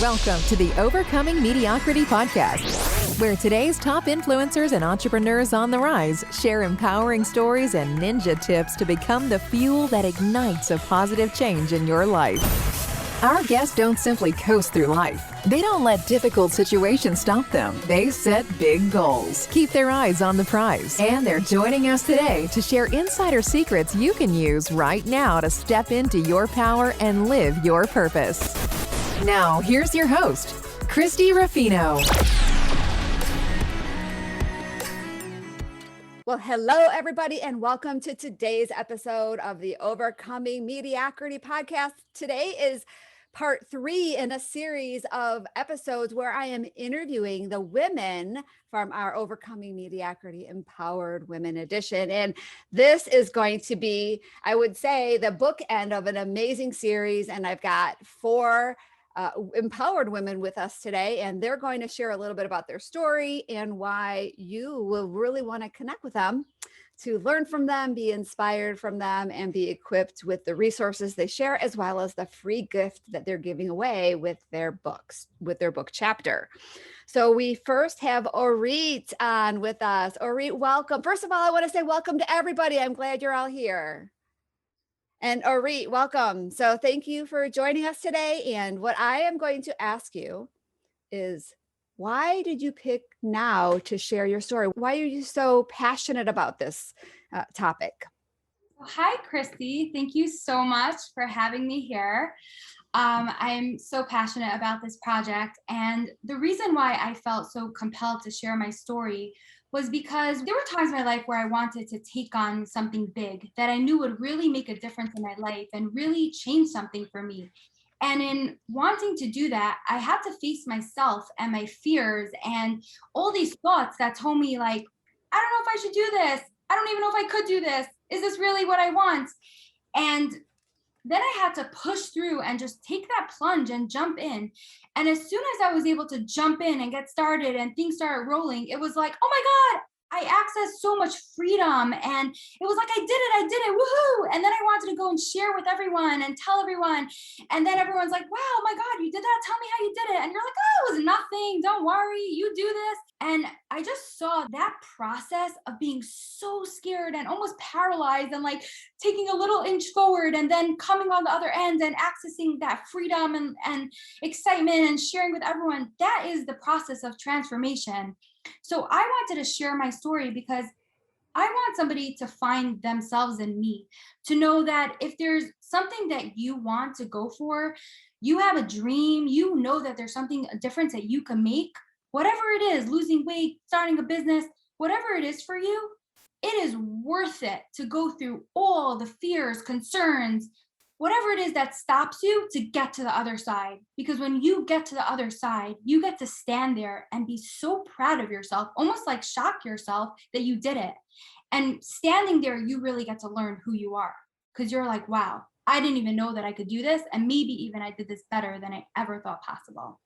Welcome to the Overcoming Mediocrity podcast, where today's top influencers and entrepreneurs on the rise share empowering stories and ninja tips to become the fuel that ignites a positive change in your life. Our guests don't simply coast through life. They don't let difficult situations stop them. They set big goals, keep their eyes on the prize, and they're joining us today to share insider secrets you can use right now to step into your power and live your purpose. Now, here's your host, Christy Ruffino. Well, hello, everybody, and welcome to today's episode of the Overcoming Mediocrity podcast. Today is part 3 in a series of episodes where I am interviewing the women from our Overcoming Mediocrity Empowered Women edition. And this is going to be, I would say, the bookend of an amazing series. And I've got 4 empowered women with us today, and they're going to share a little bit about their story and why you will really want to connect with them to learn from them, be inspired from them, and be equipped with the resources they share, as well as the free gift that they're giving away with their books, with their book chapter. So we first have Orit on with us. Orit, welcome. First of all, I want to say welcome to everybody. I'm glad you're all here. And Orit, welcome. So thank you for joining us today. And what I am going to ask you is, why did you pick now to share your story? Why are you so passionate about this topic? Hi, Christy. Thank you so much for having me here. I'm so passionate about this project. And the reason why I felt so compelled to share my story was because there were times in my life where I wanted to take on something big that I knew would really make a difference in my life and really change something for me. And in wanting to do that, I had to face myself and my fears and all these thoughts that told me, like, I don't know if I should do this. I don't even know if I could do this. Is this really what I want? And then I had to push through and just take that plunge and jump in. And as soon as I was able to jump in and get started and things started rolling, it was like, oh my God, I accessed so much freedom. And it was like, I did it, woohoo. And then I wanted to go and share with everyone and tell everyone. And then everyone's like, wow, oh my God, you did that. Tell me how you did it. And you're like, oh, it was nothing. Don't worry, you do this. And I just saw that process of being so scared and almost paralyzed and like taking a little inch forward and then coming on the other end and accessing that freedom and excitement and sharing with everyone. That is the process of transformation. So I wanted to share my story because I want somebody to find themselves in me, to know that if there's something that you want to go for, you have a dream, you know that there's something, a difference that you can make, whatever it is, losing weight, starting a business, whatever it is for you, it is worth it to go through all the fears, concerns, whatever it is that stops you to get to the other side. Because when you get to the other side, you get to stand there and be so proud of yourself, almost like shock yourself that you did it. And standing there, you really get to learn who you are, because you're like, wow, I didn't even know that I could do this. And maybe even I did this better than I ever thought possible.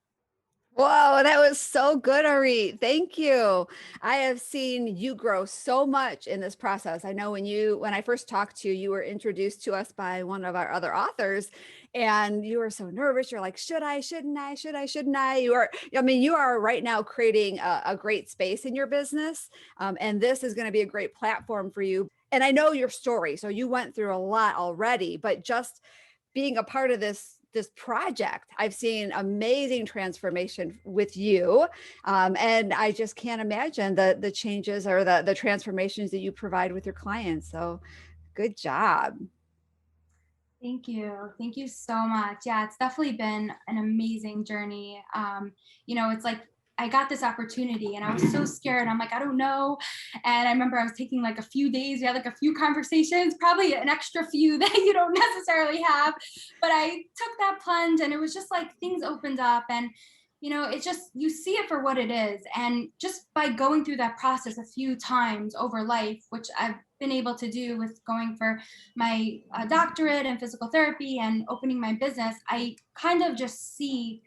Whoa, that was so good, Orit. Thank you. I have seen you grow so much in this process. I know when I first talked to you, you were introduced to us by one of our other authors, and you were so nervous. You're like, should I, shouldn't I, should I, shouldn't I? You are right now creating a great space in your business. And this is going to be a great platform for you. And I know your story. So you went through a lot already, but just being a part of this project, I've seen amazing transformation with you. And I just can't imagine the changes or the transformations that you provide with your clients. So good job. Thank you. Thank you so much. Yeah, it's definitely been an amazing journey. It's like I got this opportunity and I was so scared. I'm like, I don't know. And I remember I was taking like a few days. We had like a few conversations, probably an extra few that you don't necessarily have. But I took that plunge and it was just like things opened up and, it's just, you see it for what it is. And just by going through that process a few times over life, which I've been able to do with going for my doctorate in physical therapy and opening my business, I kind of just see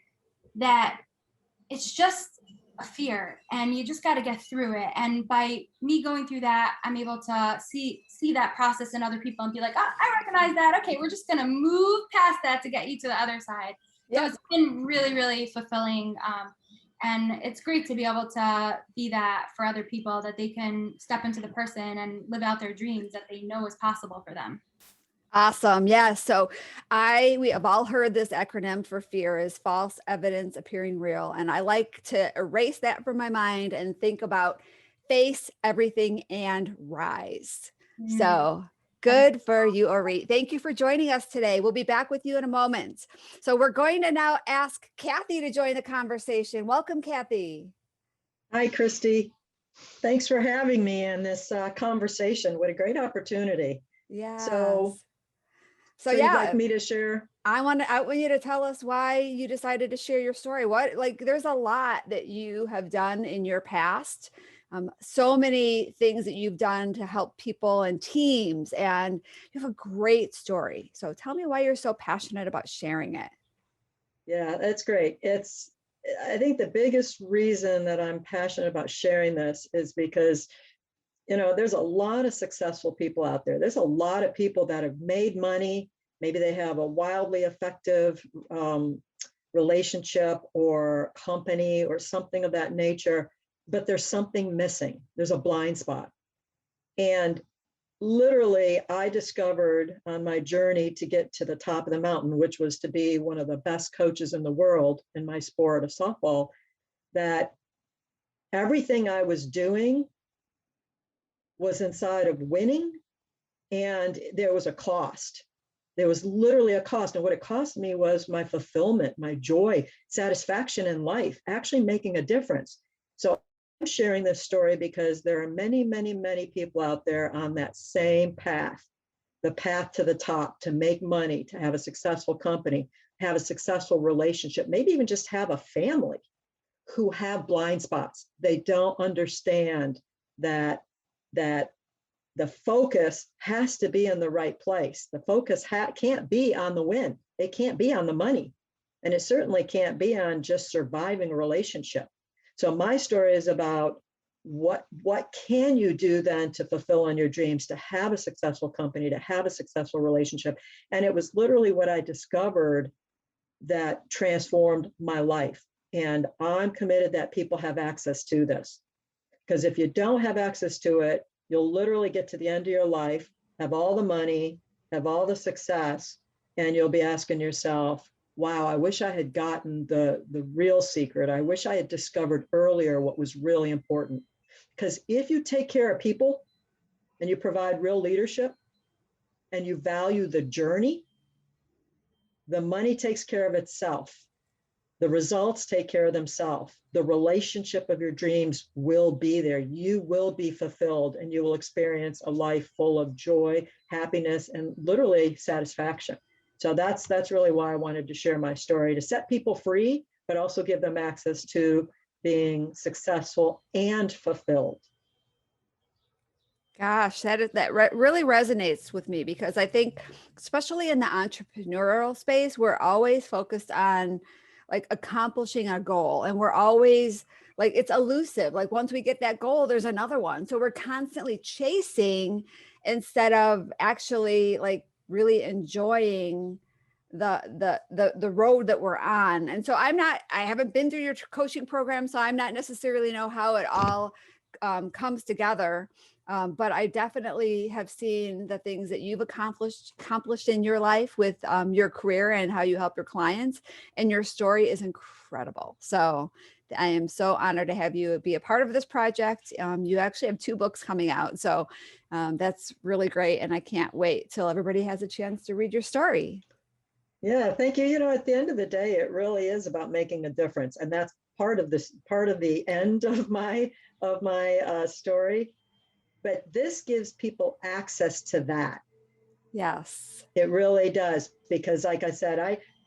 that it's just a fear and you just got to get through it. And by me going through that, I'm able to see that process in other people and be like, oh, I recognize that. Okay, we're just going to move past that to get you to the other side. So it's been really, really fulfilling. And it's great to be able to be that for other people, that they can step into the person and live out their dreams that they know is possible for them. Awesome. Yeah. So we have all heard this acronym for fear is false evidence appearing real. And I like to erase that from my mind and think about face everything and rise. So good for you, Orit. Thank you for joining us today. We'll be back with you in a moment. So we're going to now ask Cathy to join the conversation. Welcome, Cathy. Hi, Christy. Thanks for having me in this conversation. What a great opportunity. Yeah. So yeah, you'd like me to share? I want you to tell us why you decided to share your story. There's a lot that you have done in your past. So many things that you've done to help people and teams, and you have a great story. So tell me why you're so passionate about sharing it. Yeah, that's great. I think the biggest reason that I'm passionate about sharing this is because, there's a lot of successful people out there. There's a lot of people that have made money. Maybe they have a wildly effective relationship or company or something of that nature, but there's something missing. There's a blind spot. And literally, I discovered on my journey to get to the top of the mountain, which was to be one of the best coaches in the world in my sport of softball, that everything I was doing was inside of winning, and there was a cost. There was literally a cost. And what it cost me was my fulfillment, my joy, satisfaction in life, actually making a difference. So I'm sharing this story because there are many, many, many people out there on that same path, the path to the top, to make money, to have a successful company, have a successful relationship, maybe even just have a family, who have blind spots. They don't understand that the focus has to be in the right place. The focus can't be on the win. It can't be on the money. And it certainly can't be on just surviving a relationship. So my story is about what can you do then to fulfill on your dreams, to have a successful company, to have a successful relationship. And it was literally what I discovered that transformed my life. And I'm committed that people have access to this. Because if you don't have access to it, you'll literally get to the end of your life, have all the money, have all the success, and you'll be asking yourself, wow, I wish I had gotten the real secret. I wish I had discovered earlier what was really important. Because if you take care of people and you provide real leadership and you value the journey, the money takes care of itself. The results take care of themselves. The relationship of your dreams will be there. You will be fulfilled and you will experience a life full of joy, happiness, and literally satisfaction. So that's really why I wanted to share my story, to set people free, but also give them access to being successful and fulfilled. Gosh, really resonates with me, because I think, especially in the entrepreneurial space, we're always focused on accomplishing a goal, and we're always it's elusive. Once we get that goal, there's another one. So we're constantly chasing instead of actually really enjoying the road that we're on. And so I haven't been through your coaching program, so I'm not necessarily know how it all comes together. But I definitely have seen the things that you've accomplished in your life with your career and how you help your clients. And your story is incredible. So I am so honored to have you be a part of this project. You actually have 2 books coming out. So that's really great. And I can't wait till everybody has a chance to read your story. Yeah, thank you. At the end of the day, it really is about making a difference. And that's part of the end of my story. But this gives people access to that. Yes. It really does. Because like I said,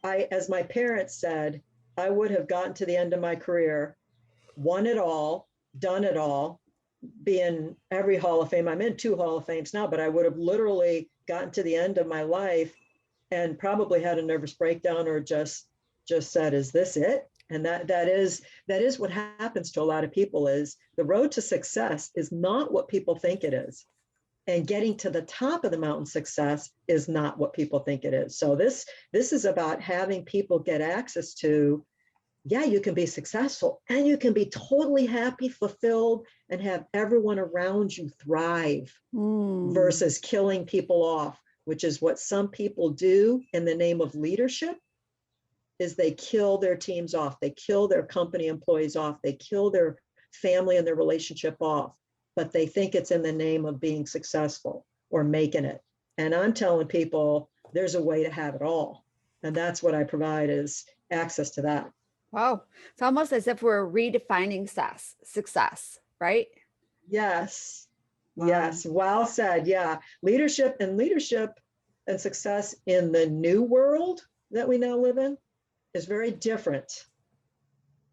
I, as my parents said, I would have gotten to the end of my career, won it all, done it all, be in every Hall of Fame. I'm in 2 Hall of Fames now, but I would have literally gotten to the end of my life and probably had a nervous breakdown or just said, is this it? And that is what happens to a lot of people. Is the road to success is not what people think it is. And getting to the top of the mountain success is not what people think it is. So this is about having people get access to, yeah, you can be successful and you can be totally happy, fulfilled, and have everyone around you thrive versus killing people off, which is what some people do in the name of leadership, is they kill their teams off. They kill their company employees off. They kill their family and their relationship off, but they think it's in the name of being successful or making it. And I'm telling people there's a way to have it all. And that's what I provide, is access to that. Wow. It's almost as if we're redefining success, right? Yes. Wow. Yes. Well said. Yeah. Leadership and success in the new world that we now live in is very different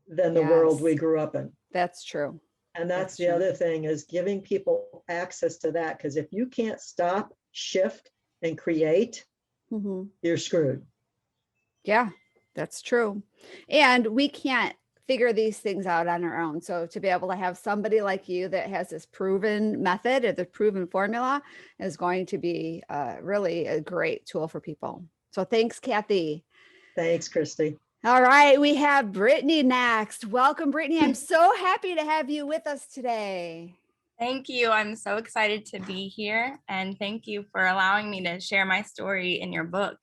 than the world we grew up in. That's true. And that's the other thing, is giving people access to that. Because if you can't stop, shift, and create, you're screwed. Yeah, that's true. And we can't figure these things out on our own. So to be able to have somebody like you that has this proven method or the proven formula is going to be really a great tool for people. So thanks, Cathy. Thanks, Christy. All right, we have Brittany next. Welcome, Brittany. I'm so happy to have you with us today. Thank you. I'm so excited to be here, and thank you for allowing me to share my story in your book.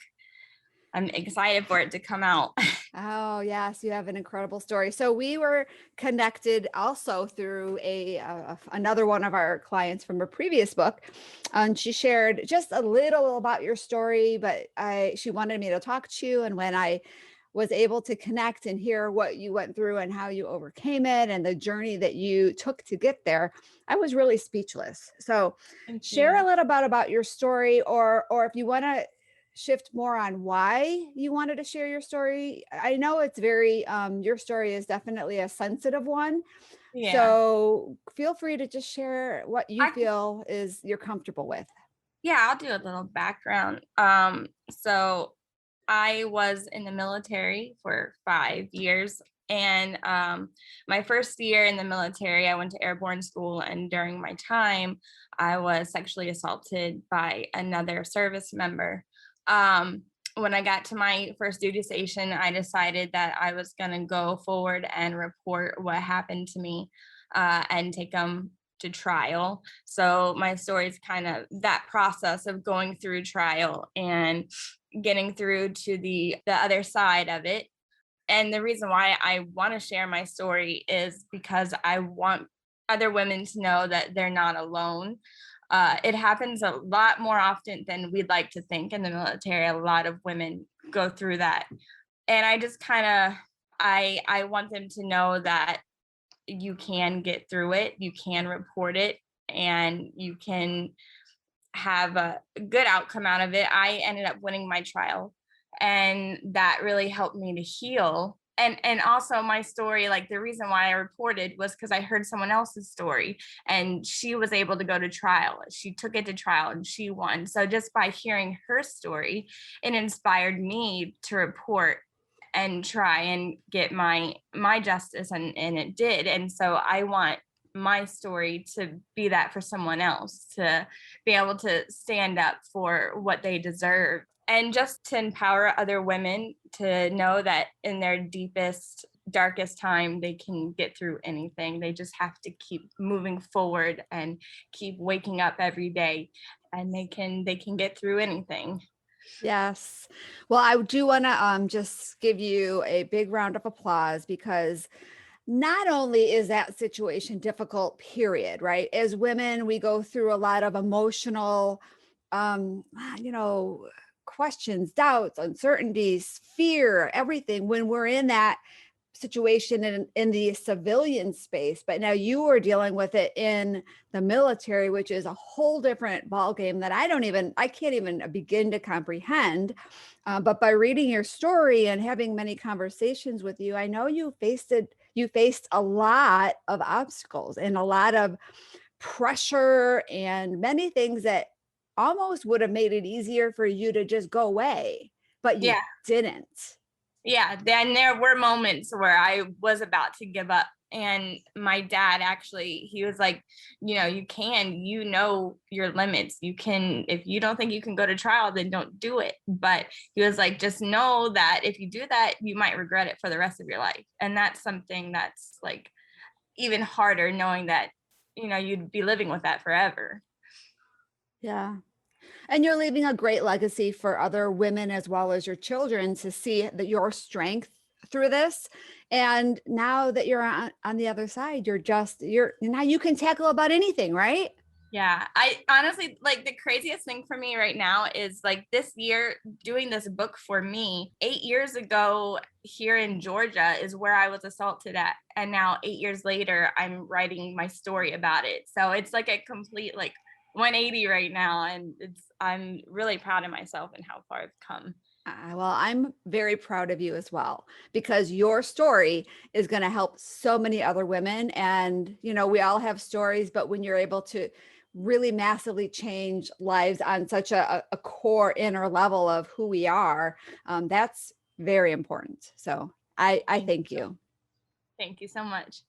I'm excited for it to come out. Oh, yes, you have an incredible story. So we were connected also through another one of our clients from a previous book, and she shared just a little about your story, but she wanted me to talk to you, and when I was able to connect and hear what you went through and how you overcame it and the journey that you took to get there, I was really speechless. So share a little bit about your story, or if you want to shift more on why you wanted to share your story. I know it's very, your story is definitely a sensitive one. Yeah. So feel free to just share what you feel is you're comfortable with. Yeah, I'll do a little background. So I was in the military for 5 years, and my first year in the military, I went to airborne school, and during my time, I was sexually assaulted by another service member. When I got to my first duty station, I decided that I was going to go forward and report what happened to me and take them to trial. So my story is kind of that process of going through trial and getting through to the other side of it. And the reason why I want to share my story is because I want other women to know that they're not alone. It happens a lot more often than we'd like to think in the military. A lot of women go through that. And I just kind of, I want them to know that you can get through it, you can report it, and you can have a good outcome out of it. I ended up winning my trial, and that really helped me to heal. And also my story, like the reason why I reported was because I heard someone else's story, and she was able to go to trial. She took it to trial and she won. So just by hearing her story, it inspired me to report and try and get my justice, and it did. And so I want my story to be that for someone else, to be able to stand up for what they deserve, and just to empower other women to know that in their deepest, darkest time, they can get through anything. They just have to keep moving forward and keep waking up every day, and they can get through anything. Yes. Well, I do want to just give you a big round of applause, because not only is that situation difficult, period, right? As women, we go through a lot of emotional, questions, doubts, uncertainties, fear, everything when we're in that situation in the civilian space. But now you are dealing with it in the military, which is a whole different ballgame that I can't even begin to comprehend. But by reading your story and having many conversations with you, I know you faced a lot of obstacles and a lot of pressure and many things that almost would have made it easier for you to just go away, but you didn't. Yeah, then there were moments where I was about to give up And my dad actually, he was like, you know your limits. You can, if you don't think you can go to trial, then don't do it. But he was like, just know that if you do that, you might regret it for the rest of your life. And that's something that's like even harder, knowing that, you'd be living with that forever. Yeah. And you're leaving a great legacy for other women as well as your children to see that your strength through this. And now that you're on the other side, now you can tackle about anything, right? Yeah, I honestly, like, the craziest thing for me right now is like this year doing this book for me. 8 years ago here in Georgia is where I was assaulted at. And now 8 years later, I'm writing my story about it. So it's like a complete like 180 right now. And I'm really proud of myself and how far I've come. Well, I'm very proud of you as well, because your story is going to help so many other women. And, we all have stories, but when you're able to really massively change lives on such a core inner level of who we are, that's very important. So I thank you. Thank you so much.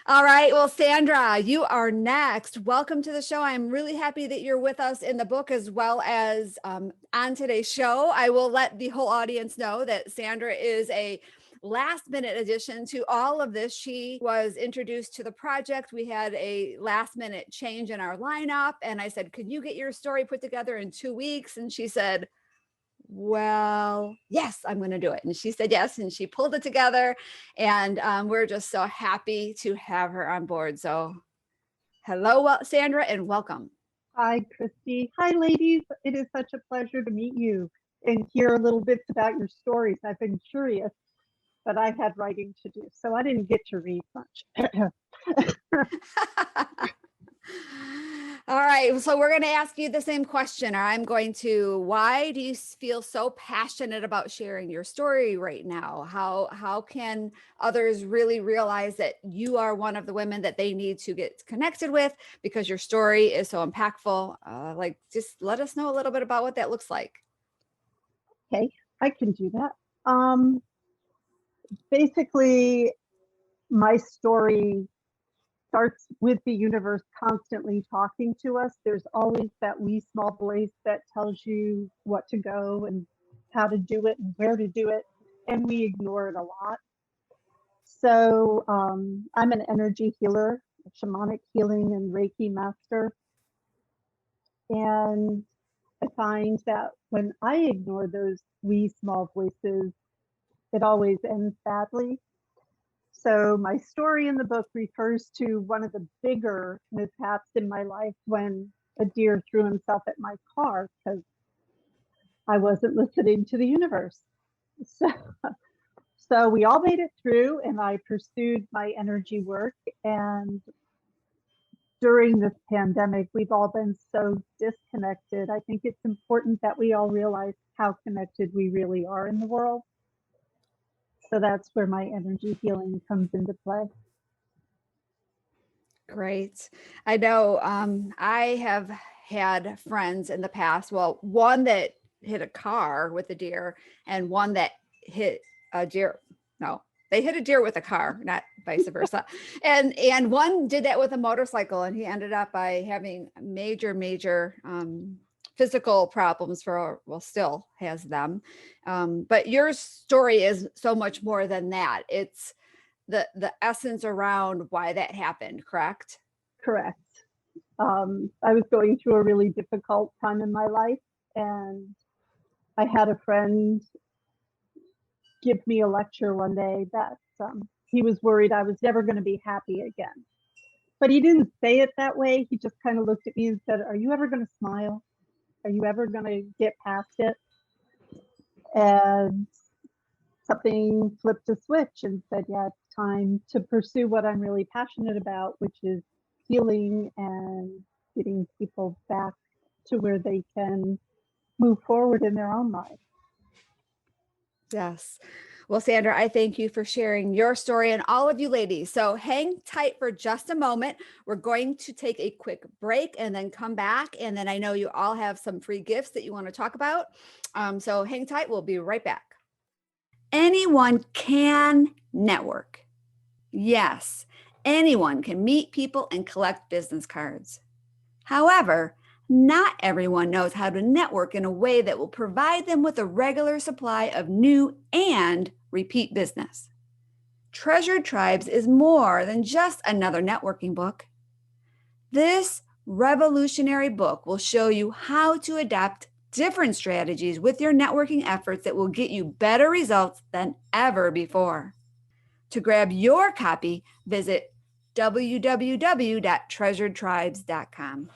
All right. Well, Sandra, you are next. Welcome to the show. I'm really happy that you're with us in the book as well as on today's show. I will let the whole audience know that Sandra is a last minute addition to all of this. She was introduced to the project. We had a last minute change in our lineup. And I said, could you get your story put together in 2 weeks? And she said, well, yes, I'm going to do it. And she said yes, and she pulled it together. And we're just so happy to have her on board. So hello, Sandra, and welcome. Hi, Christy. Hi, ladies. It is such a pleasure to meet you and hear a little bit about your stories. I've been curious, but I had writing to do, so I didn't get to read much. All right. So we're going to ask you the same question. Why do you feel so passionate about sharing your story right now? How can others really realize that you are one of the women that they need to get connected with because your story is so impactful? Just let us know a little bit about what that looks like. Okay, I can do that. Basically, my story starts with the universe constantly talking to us. There's always that wee small voice that tells you what to go and how to do it and where to do it, and we ignore it a lot. So I'm an energy healer, a shamanic healing and Reiki master. And I find that when I ignore those wee small voices, it always ends badly. So my story in the book refers to one of the bigger mishaps in my life when a deer threw himself at my car because I wasn't listening to the universe. So we all made it through, and I pursued my energy work. And during this pandemic, we've all been so disconnected. I think it's important that we all realize how connected we really are in the world. So that's where my energy healing comes into play. Great. I know I have had friends in the past, well, one that hit a car with a deer and one that hit a deer. No, they hit a deer with a car, not vice versa. And one did that with a motorcycle, and he ended up by having major physical problems still has them. But your story is so much more than that. It's the essence around why that happened, correct? Correct. I was going through a really difficult time in my life, and I had a friend give me a lecture one day that he was worried I was never going to be happy again. But he didn't say it that way. He just kind of looked at me and said, are you ever going to smile? Are you ever going to get past it? And something flipped a switch and said, yeah, it's time to pursue what I'm really passionate about, which is healing and getting people back to where they can move forward in their own lives. Yes. Well, Sandra, I thank you for sharing your story, and all of you ladies. So hang tight for just a moment. We're going to take a quick break and then come back. And then I know you all have some free gifts that you want to talk about. So hang tight. We'll be right back. Anyone can network. Yes, anyone can meet people and collect business cards. However, not everyone knows how to network in a way that will provide them with a regular supply of new and repeat business. Treasured Tribes is more than just another networking book. This revolutionary book will show you how to adapt different strategies with your networking efforts that will get you better results than ever before. To grab your copy, visit www.treasuredtribes.com.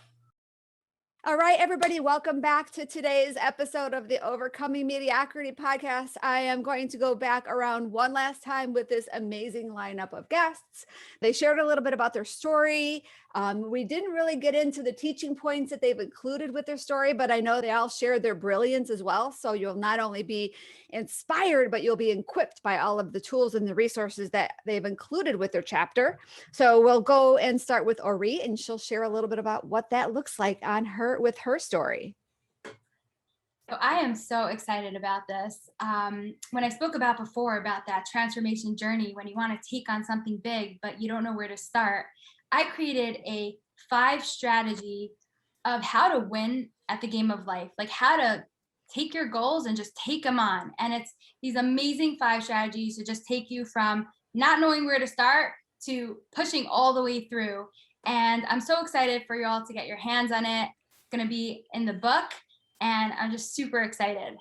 All right, everybody, welcome back to today's episode of the Overcoming Mediocrity podcast. I am going to go back around one last time with this amazing lineup of guests. They shared a little bit about their story. We didn't really get into the teaching points that they've included with their story, but I know they all shared their brilliance as well. So you'll not only be inspired, but you'll be equipped by all of the tools and the resources that they've included with their chapter. So we'll go and start with Orit, and she'll share a little bit about what that looks like on her with her story. So I am so excited about this. When I spoke about before about that transformation journey, when you want to take on something big, but you don't know where to start, I created a 5 strategy of how to win at the game of life, like how to take your goals and just take them on. And it's these amazing 5 strategies to just take you from not knowing where to start to pushing all the way through. And I'm so excited for you all to get your hands on it. It's going to be in the book, and I'm just super excited.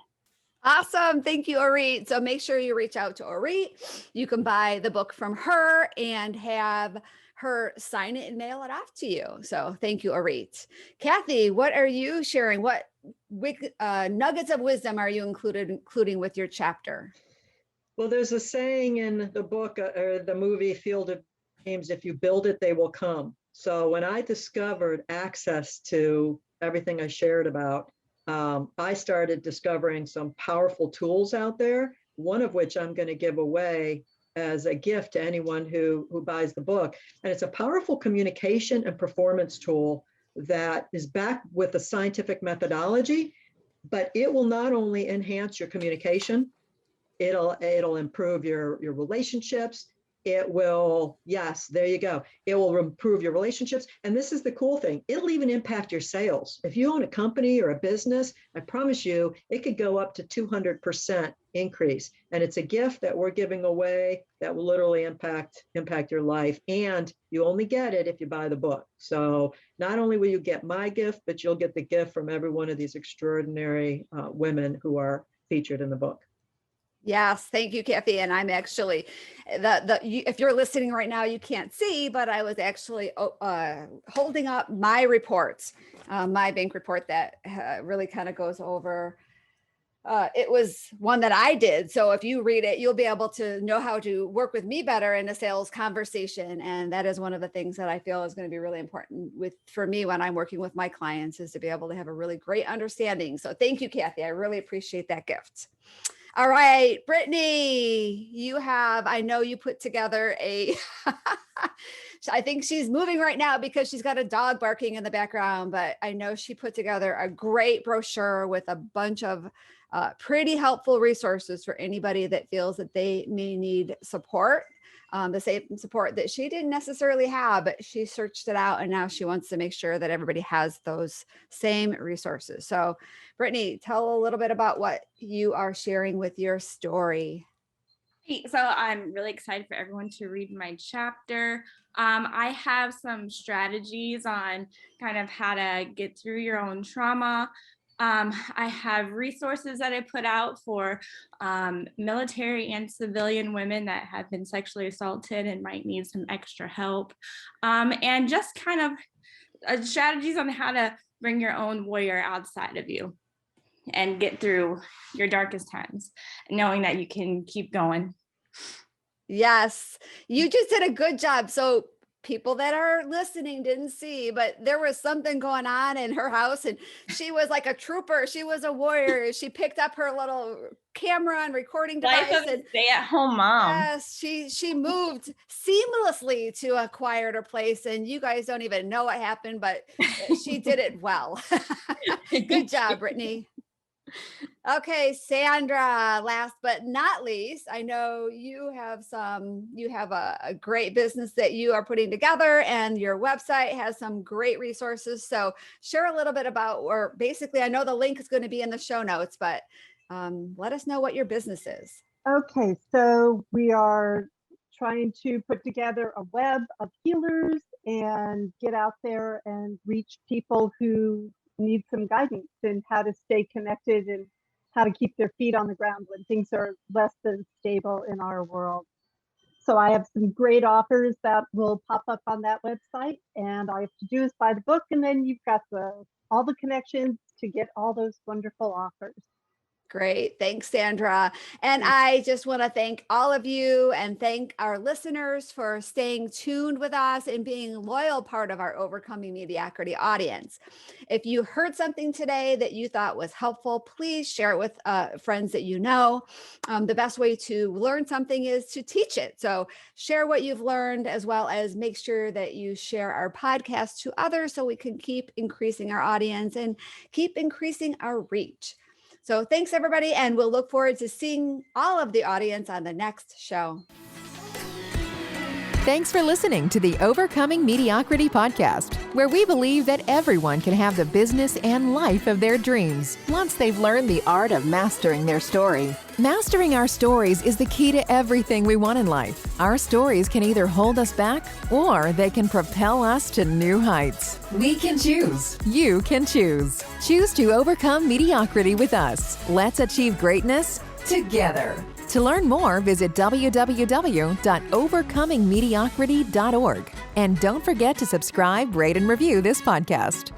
Awesome. Thank you, Orit. So make sure you reach out to Orit. You can buy the book from her and have her sign it and mail it off to you. So thank you, Orit. Cathy, what are you sharing? What nuggets of wisdom are you including with your chapter? Well, there's a saying in the book or the movie Field of Dreams, if you build it, they will come. So when I discovered access to everything I shared about, I started discovering some powerful tools out there, one of which I'm going to give away as a gift to anyone who buys the book. And it's a powerful communication and performance tool that is backed with a scientific methodology, but it will not only enhance your communication, it'll improve your relationships. It will, yes, there you go. It will improve your relationships. And this is the cool thing. It'll even impact your sales. If you own a company or a business, I promise you, it could go up to 200% increase. And it's a gift that we're giving away that will literally impact your life. And you only get it if you buy the book. So not only will you get my gift, but you'll get the gift from every one of these extraordinary women who are featured in the book. Yes, thank you, Cathy. And I'm actually, if you're listening right now, you can't see, but I was actually holding up my reports, my bank report that really kind of goes over. It was one that I did. So if you read it, you'll be able to know how to work with me better in a sales conversation. And that is one of the things that I feel is going to be really important for me when I'm working with my clients, is to be able to have a really great understanding. So thank you, Cathy. I really appreciate that gift. All right, Brittany, I know you put together I think she's moving right now because she's got a dog barking in the background, but I know she put together a great brochure with a bunch of pretty helpful resources for anybody that feels that they may need support. The same support that she didn't necessarily have, but she searched it out, and now she wants to make sure that everybody has those same resources. So Brittany, tell a little bit about what you are sharing with your story. So I'm really excited for everyone to read my chapter. I have some strategies on kind of how to get through your own trauma. I have resources that I put out for military and civilian women that have been sexually assaulted and might need some extra help. And just kind of strategies on how to bring your own warrior outside of you and get through your darkest times, knowing that you can keep going. Yes, you just did a good job. So people that are listening didn't see, but there was something going on in her house, and she was like a trooper. She was a warrior. She picked up her little camera and recording device. Life of a stay-at-home mom. Yes, she moved seamlessly to a quieter place, and you guys don't even know what happened, but she did it well. Good job, Brittany. Okay, Sandra, last but not least, I know you have a great business that you are putting together, and your website has some great resources. So share a little bit about, or basically, I know the link is going to be in the show notes, but let us know what your business is. Okay, so we are trying to put together a web of healers and get out there and reach people who need some guidance in how to stay connected and how to keep their feet on the ground when things are less than stable in our world. So I have some great offers that will pop up on that website, and all you have to do is buy the book, and then you've got all the connections to get all those wonderful offers. Great. Thanks, Sandra. And I just want to thank all of you and thank our listeners for staying tuned with us and being a loyal part of our Overcoming Mediocrity audience. If you heard something today that you thought was helpful, please share it with friends that you know. The best way to learn something is to teach it. So share what you've learned, as well as make sure that you share our podcast to others so we can keep increasing our audience and keep increasing our reach. So thanks, everybody, and we'll look forward to seeing all of the audience on the next show. Thanks for listening to the Overcoming Mediocrity podcast, where we believe that everyone can have the business and life of their dreams once they've learned the art of mastering their story. Mastering our stories is the key to everything we want in life. Our stories can either hold us back or they can propel us to new heights. We can choose. You can choose. Choose to overcome mediocrity with us. Let's achieve greatness together. To learn more, visit www.overcomingmediocrity.org. And don't forget to subscribe, rate, and review this podcast.